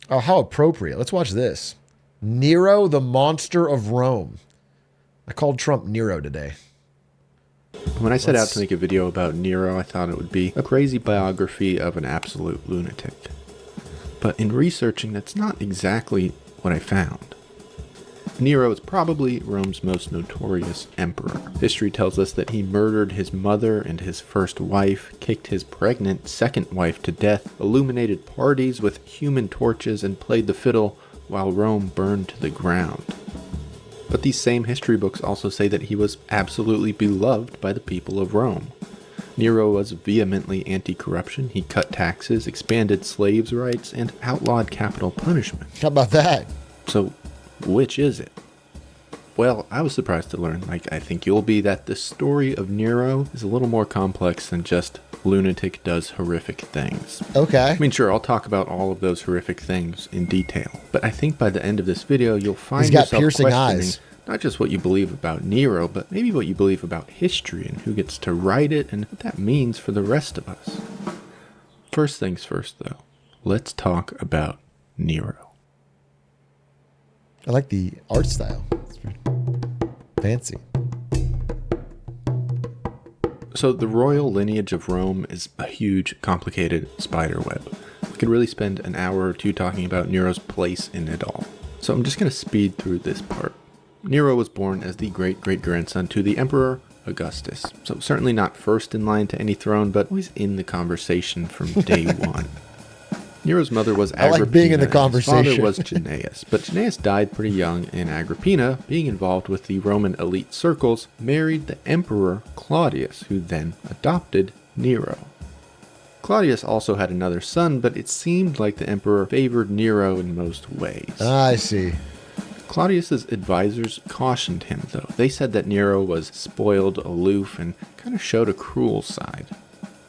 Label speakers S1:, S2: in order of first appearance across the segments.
S1: Oh, how appropriate. Let's watch this. Nero, the monster of Rome. I called Trump Nero today.
S2: When I set out to make a video about Nero, I thought it would be a crazy biography of an absolute lunatic. But in researching, that's not exactly what I found. Nero is probably Rome's most notorious emperor. History tells us that he murdered his mother and his first wife, kicked his pregnant second wife to death, illuminated parties with human torches, and played the fiddle while Rome burned to the ground. But these same history books also say that he was absolutely beloved by the people of Rome. Nero was vehemently anti-corruption. He cut taxes, expanded slaves' rights, and outlawed capital punishment.
S1: How about that?
S2: So, which is it? Well, I was surprised to learn, like I think you'll be, that the story of Nero is a little more complex than just lunatic does horrific things.
S1: Okay.
S2: I mean, sure, I'll talk about all of those horrific things in detail, but I think by the end of this video, you'll find yourself
S1: piercing
S2: questioning
S1: eyes.
S2: not just what you believe about Nero, but maybe what you believe about history and who gets to write it and what that means for the rest of us. First things first, though, let's talk about Nero.
S1: I like the art style. It's very fancy.
S2: So the royal lineage of Rome is a huge, complicated spider web. We could really spend an hour or two talking about Nero's place in it all. So I'm just going to speed through this part. Nero was born as the great-great-grandson to the Emperor Augustus. So certainly not first in line to any throne, but always in the conversation from day one. Nero's mother was Agrippina.
S1: I like being in the conversation.
S2: His father was Janaeus, but Janaeus died pretty young, and Agrippina, being involved with the Roman elite circles, married the Emperor Claudius, who then adopted Nero. Claudius also had another son, but it seemed like the emperor favored Nero in most ways.
S1: I see.
S2: Claudius's advisors cautioned him, though. They said that Nero was spoiled, aloof, and kind of showed a cruel side.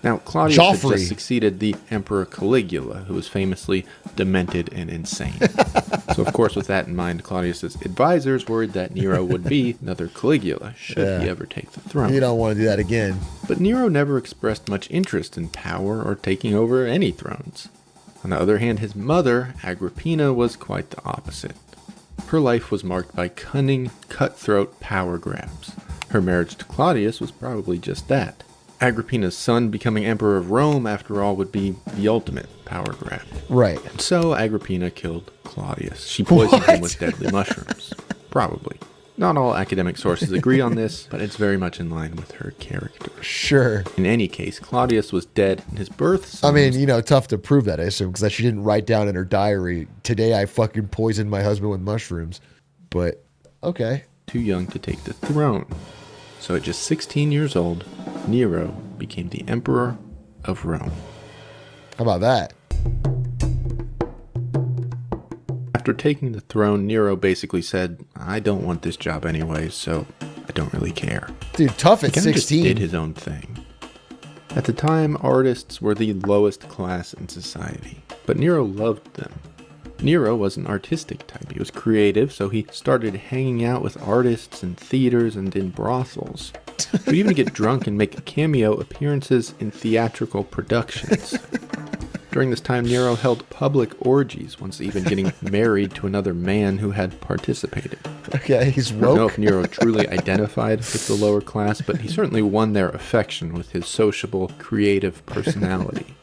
S2: Now, Claudius had just succeeded the Emperor Caligula, who was famously demented and insane. So, of course, with that in mind, Claudius's advisors worried that Nero would be another Caligula, should he ever take the throne.
S1: You don't want to do that again.
S2: But Nero never expressed much interest in power or taking over any thrones. On the other hand, his mother, Agrippina, was quite the opposite. Her life was marked by cunning, cutthroat power grabs. Her marriage to Claudius was probably just that. Agrippina's son becoming emperor of Rome, after all, would be the ultimate power grab.
S1: Right.
S2: And so Agrippina killed Claudius. She poisoned him with deadly mushrooms. Probably. Not all academic sources agree on this, but it's very much in line with her character.
S1: Sure.
S2: In any case, Claudius was dead, and his birth son...
S1: I mean, tough to prove that, I assume, because she didn't write down in her diary, today I fucking poisoned my husband with mushrooms. But, okay.
S2: Too young to take the throne. So at just 16 years old, Nero became the emperor of Rome.
S1: How about that?
S2: After taking the throne, Nero basically said, I don't want this job anyway, so I don't really care.
S1: Dude, tough at 16.
S2: He just did his own thing. At the time, artists were the lowest class in society, but Nero loved them. Nero was an artistic type. He was creative, so he started hanging out with artists in theaters and in brothels. He would even get drunk and make cameo appearances in theatrical productions. During this time, Nero held public orgies, once even getting married to another man who had participated.
S1: Okay, he's woke.
S2: I don't know if Nero truly identified with the lower class, but he certainly won their affection with his sociable, creative personality.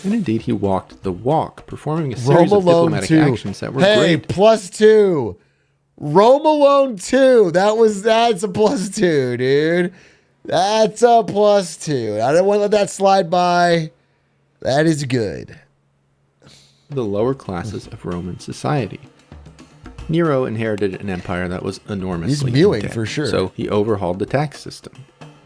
S2: And indeed, he walked the walk, performing a series of diplomatic actions that were great.
S1: Hey, +2. Rome Alone 2. That's a +2, dude. That's a +2. I don't want to let that slide by. That is good.
S2: The lower classes of Roman society. Nero inherited an empire that was enormously
S1: He's mewing
S2: in debt,
S1: for sure.
S2: So he overhauled the tax system.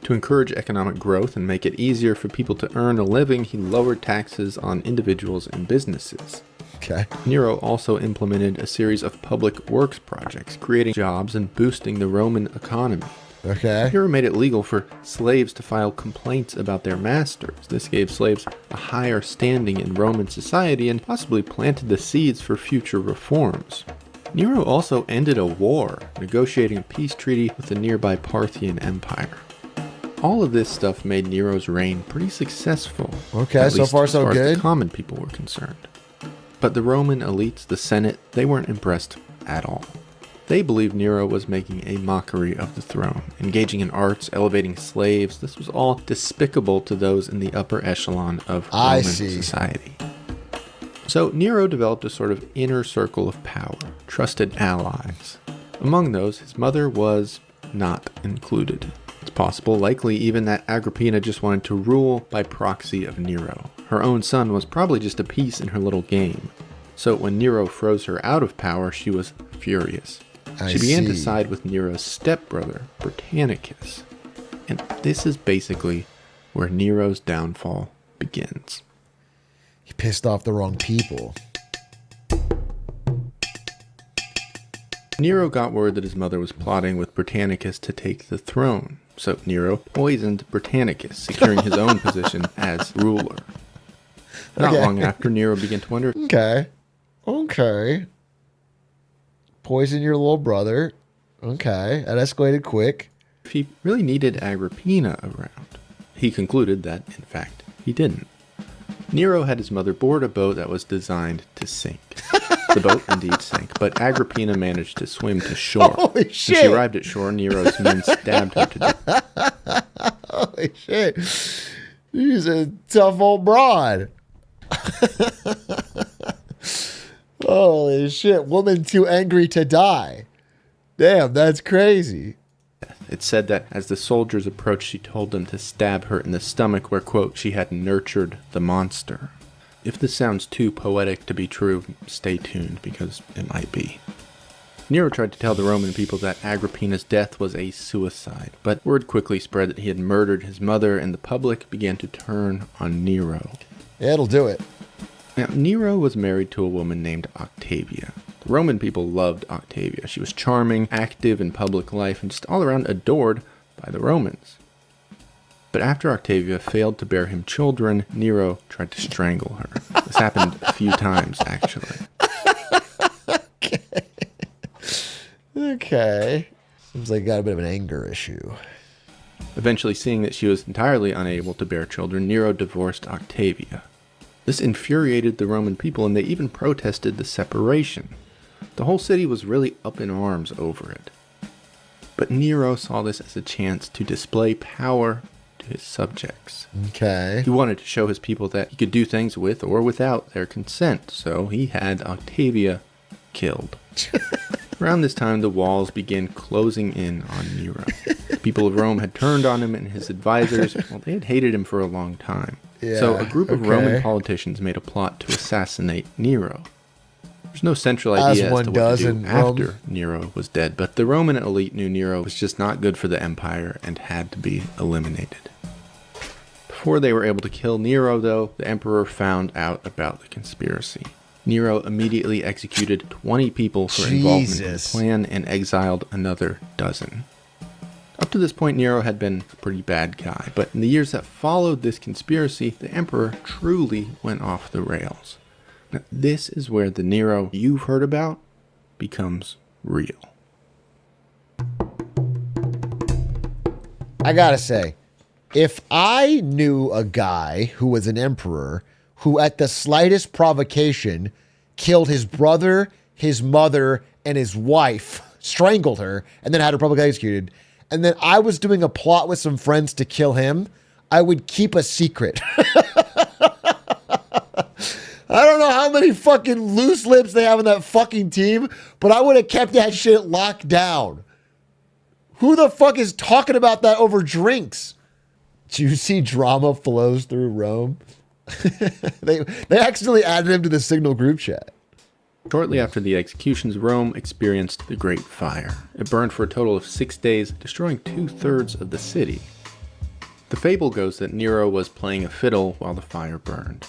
S2: To encourage economic growth and make it easier for people to earn a living, he lowered taxes on individuals and businesses.
S1: Okay.
S2: Nero also implemented a series of public works projects, creating jobs and boosting the Roman economy.
S1: Okay.
S2: Nero made it legal for slaves to file complaints about their masters. This gave slaves a higher standing in Roman society and possibly planted the seeds for future reforms. Nero also ended a war, negotiating a peace treaty with the nearby Parthian Empire. All of this stuff made Nero's reign pretty successful.
S1: Okay, so far so
S2: as
S1: good.
S2: the common people were concerned. But the Roman elites, the Senate, they weren't impressed at all. They believed Nero was making a mockery of the throne, engaging in arts, elevating slaves. This was all despicable to those in the upper echelon of Roman society. So Nero developed a sort of inner circle of power, trusted allies. Among those, his mother was not included. It's possible, likely even, that Agrippina just wanted to rule by proxy of Nero. Her own son was probably just a piece in her little game. So when Nero froze her out of power, she was furious. She began to side with Nero's stepbrother, Britannicus. And this is basically where Nero's downfall begins.
S1: He pissed off the wrong people.
S2: Nero got word that his mother was plotting with Britannicus to take the throne. So Nero poisoned Britannicus, securing his own position as ruler. Not long after, Nero began to wonder,
S1: Okay. Poison your little brother. Okay. That escalated quick.
S2: if he really needed Agrippina around. He concluded that, in fact, he didn't. Nero had his mother board a boat that was designed to sink. The boat indeed sank, but Agrippina managed to swim to shore.
S1: Holy shit!
S2: When she arrived at shore, Nero's men stabbed her to death.
S1: Holy shit. She's a tough old broad. Holy shit. Woman too angry to die. Damn, that's crazy.
S2: It said that as the soldiers approached, she told them to stab her in the stomach where, quote, she had nurtured the monster. If this sounds too poetic to be true, stay tuned, because it might be. Nero tried to tell the Roman people that Agrippina's death was a suicide, but word quickly spread that he had murdered his mother, and the public began to turn on Nero.
S1: Yeah, it'll do it.
S2: Now, Nero was married to a woman named Octavia. The Roman people loved Octavia. She was charming, active in public life, and just all around adored by the Romans. But after Octavia failed to bear him children, Nero tried to strangle her. This happened a few times, actually.
S1: Okay. Seems like he got a bit of an anger issue.
S2: Eventually, seeing that she was entirely unable to bear children, Nero divorced Octavia. This infuriated the Roman people, and they even protested the separation. The whole city was really up in arms over it. But Nero saw this as a chance to display power to his subjects.
S1: Okay.
S2: He wanted to show his people that he could do things with or without their consent, so he had Octavia killed. Around this time, the walls began closing in on Nero. The people of Rome had turned on him, and his advisors, well, they had hated him for a long time.
S1: Yeah,
S2: so a group of Roman politicians made a plot to assassinate Nero. There's no central idea as to what to do after Nero was dead, but the Roman elite knew Nero was just not good for the empire and had to be eliminated. Before they were able to kill Nero, though, the emperor found out about the conspiracy. Nero immediately executed 20 people for involvement in the plan and exiled another dozen. Up to this point, Nero had been a pretty bad guy, but in the years that followed this conspiracy, the emperor truly went off the rails. Now, this is where the Nero you've heard about becomes real.
S1: I gotta say, if I knew a guy who was an emperor who at the slightest provocation killed his brother, his mother, and his wife, strangled her, and then had her publicly executed, and then I was doing a plot with some friends to kill him, I would keep a secret. I don't know how many fucking loose lips they have in that fucking team, but I would have kept that shit locked down. Who the fuck is talking about that over drinks? Juicy drama flows through Rome. They accidentally added him to the Signal group chat.
S2: Shortly after the executions, Rome experienced the Great Fire. It burned for a total of 6 days, destroying 2/3 of the city. The fable goes that Nero was playing a fiddle while the fire burned.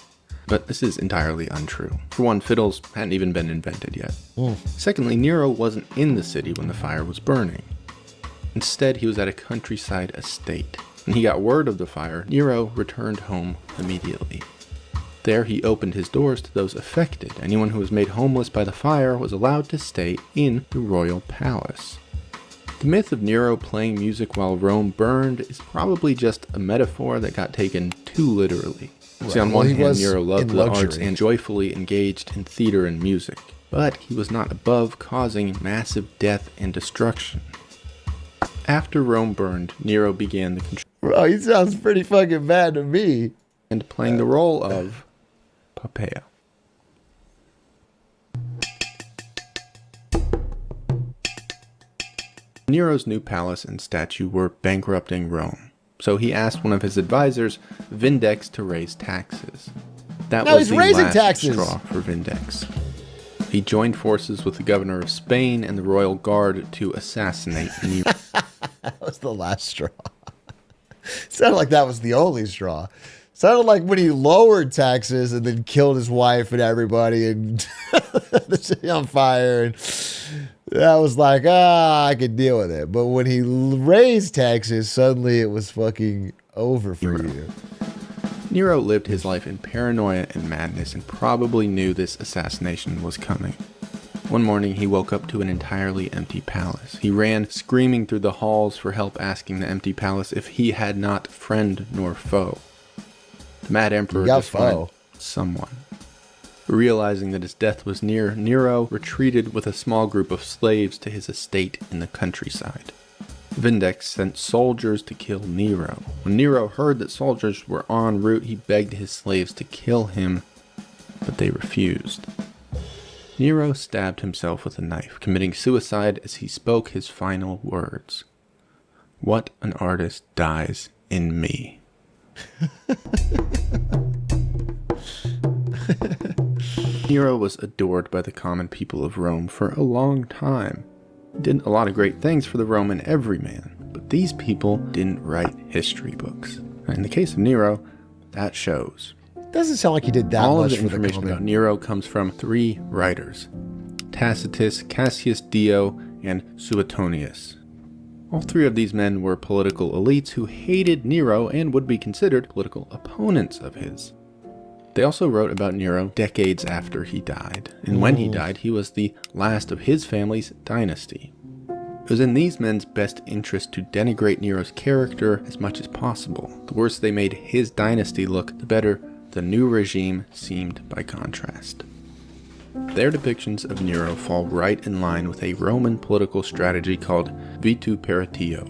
S2: But this is entirely untrue. For one, fiddles hadn't even been invented yet. Secondly, Nero wasn't in the city when the fire was burning. Instead, he was at a countryside estate. When he got word of the fire, Nero returned home immediately. There, he opened his doors to those affected. Anyone who was made homeless by the fire was allowed to stay in the royal palace. The myth of Nero playing music while Rome burned is probably just a metaphor that got taken too literally. See, on one
S1: he
S2: hand,
S1: was
S2: Nero loved
S1: in
S2: the arts
S1: luxury.
S2: and joyfully engaged in theater and music, but he was not above causing massive death and destruction. After Rome burned, Nero began the control
S1: Bro, he sounds pretty fucking bad to me.
S2: and playing the role of Poppeo. Nero's new palace and statue were bankrupting Rome, so he asked one of his advisors, Vindex, to raise taxes. That
S1: No,
S2: was
S1: he's
S2: the
S1: raising
S2: last
S1: taxes.
S2: straw for Vindex. He joined forces with the governor of Spain and the royal guard to assassinate Nero.
S1: That was the last straw. Sounded like that was the only straw. Sounded like when he lowered taxes and then killed his wife and everybody and the city on fire. And that was like, I could deal with it. But when he raised taxes, suddenly it was fucking over for you.
S2: Nero lived his life in paranoia and madness and probably knew this assassination was coming. One morning, he woke up to an entirely empty palace. He ran screaming through the halls for help, asking the empty palace if he had not friend nor foe. The mad emperor just wanted someone. Realizing that his death was near, Nero retreated with a small group of slaves to his estate in the countryside. Vindex sent soldiers to kill Nero. When Nero heard that soldiers were en route, he begged his slaves to kill him, but they refused. Nero stabbed himself with a knife, committing suicide as he spoke his final words. "What an artist dies in me." Nero was adored by the common people of Rome for a long time. He did a lot of great things for the Roman everyman, but these people didn't write history books. In the case of Nero, that shows.
S1: Doesn't sound like he did that
S2: All
S1: much
S2: of the
S1: for the
S2: information
S1: common.
S2: about Nero comes from 3 writers: Tacitus, Cassius Dio, and Suetonius. All 3 of these men were political elites who hated Nero and would be considered political opponents of his. They also wrote about Nero decades after he died, and when he died, he was the last of his family's dynasty. It was in these men's best interest to denigrate Nero's character as much as possible. The worse they made his dynasty look, the better the new regime seemed by contrast. Their depictions of Nero fall right in line with a Roman political strategy called vituperatio.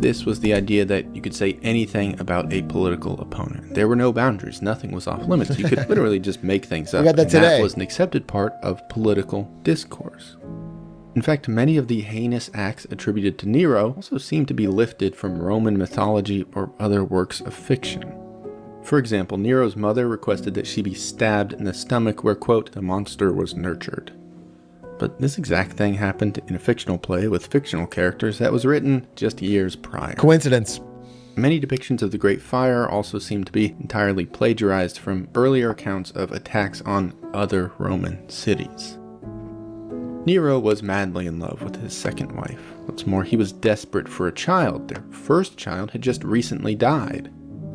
S2: This was the idea that you could say anything about a political opponent. There were no boundaries. Nothing was off limits. You could literally just make things up.
S1: We got that today.
S2: That was an accepted part of political discourse. In fact, many of the heinous acts attributed to Nero also seem to be lifted from Roman mythology or other works of fiction. For example, Nero's mother requested that she be stabbed in the stomach where, quote, the monster was nurtured. But this exact thing happened in a fictional play with fictional characters that was written just years prior.
S1: Coincidence.
S2: Many depictions of the Great Fire also seem to be entirely plagiarized from earlier accounts of attacks on other Roman cities. Nero was madly in love with his second wife. What's more, he was desperate for a child. Their first child had just recently died.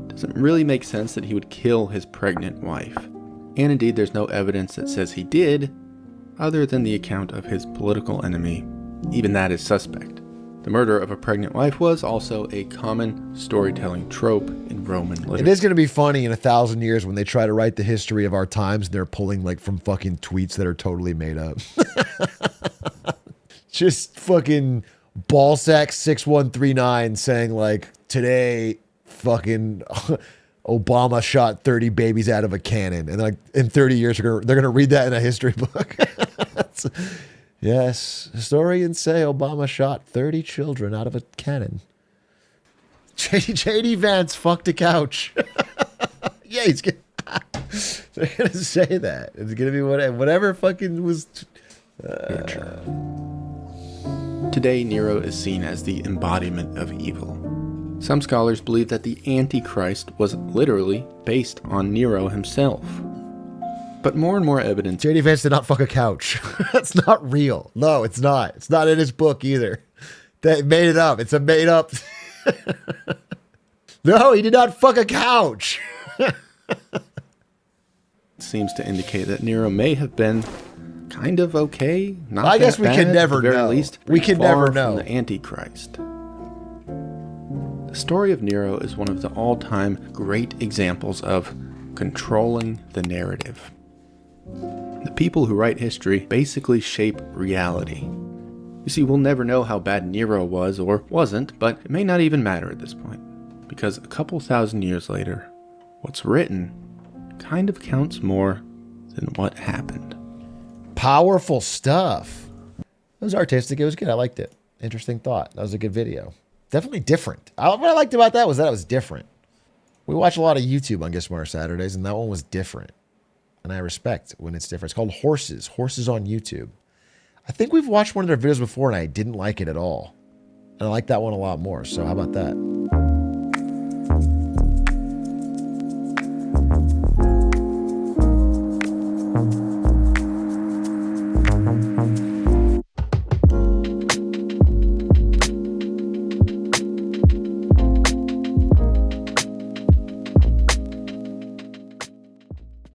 S2: Doesn't really make sense that he would kill his pregnant wife. And indeed, there's no evidence that says he did, other than the account of his political enemy. Even that is suspect. The murder of a pregnant wife was also a common storytelling trope in Roman literature.
S1: It is going to be funny in 1,000 years when they try to write the history of our times and they're pulling like from fucking tweets that are totally made up. Just fucking ballsack 6139 saying like, today fucking Obama shot 30 babies out of a cannon. And like in 30 years, they're going to read that in a history book. Yes, historians say Obama shot 30 children out of a cannon. JD Vance fucked a couch. Yeah, they're going to say that. It's going to be whatever fucking was...
S2: Today, Nero is seen as the embodiment of evil. Some scholars believe that the Antichrist was literally based on Nero himself. But more and more evidence...
S1: JD Vance did not fuck a couch. That's not real. No, it's not. It's not in his book either. They made it up. It's a made up... No, he did not fuck a couch.
S2: seems to indicate that Nero may have been kind of okay. Not
S1: I guess
S2: that
S1: we
S2: bad,
S1: can never
S2: at the very
S1: know.
S2: least,
S1: We can
S2: far
S1: never
S2: from
S1: know.
S2: the Antichrist. The story of Nero is one of the all-time great examples of controlling the narrative. The people who write history basically shape reality. You see, we'll never know how bad Nero was or wasn't, but it may not even matter at this point, because a couple thousand years later, what's written kind of counts more than what happened.
S1: Powerful stuff. It was artistic. It was good. I liked it. Interesting thought. That was a good video. Definitely different. What I liked about that was that it was different. We watch a lot of YouTube on Get Smarter Saturdays, and that one was different. And I respect when it's different. It's called Horses. Horses on YouTube. I think we've watched one of their videos before, and I didn't like it at all. And I like that one a lot more. So how about that?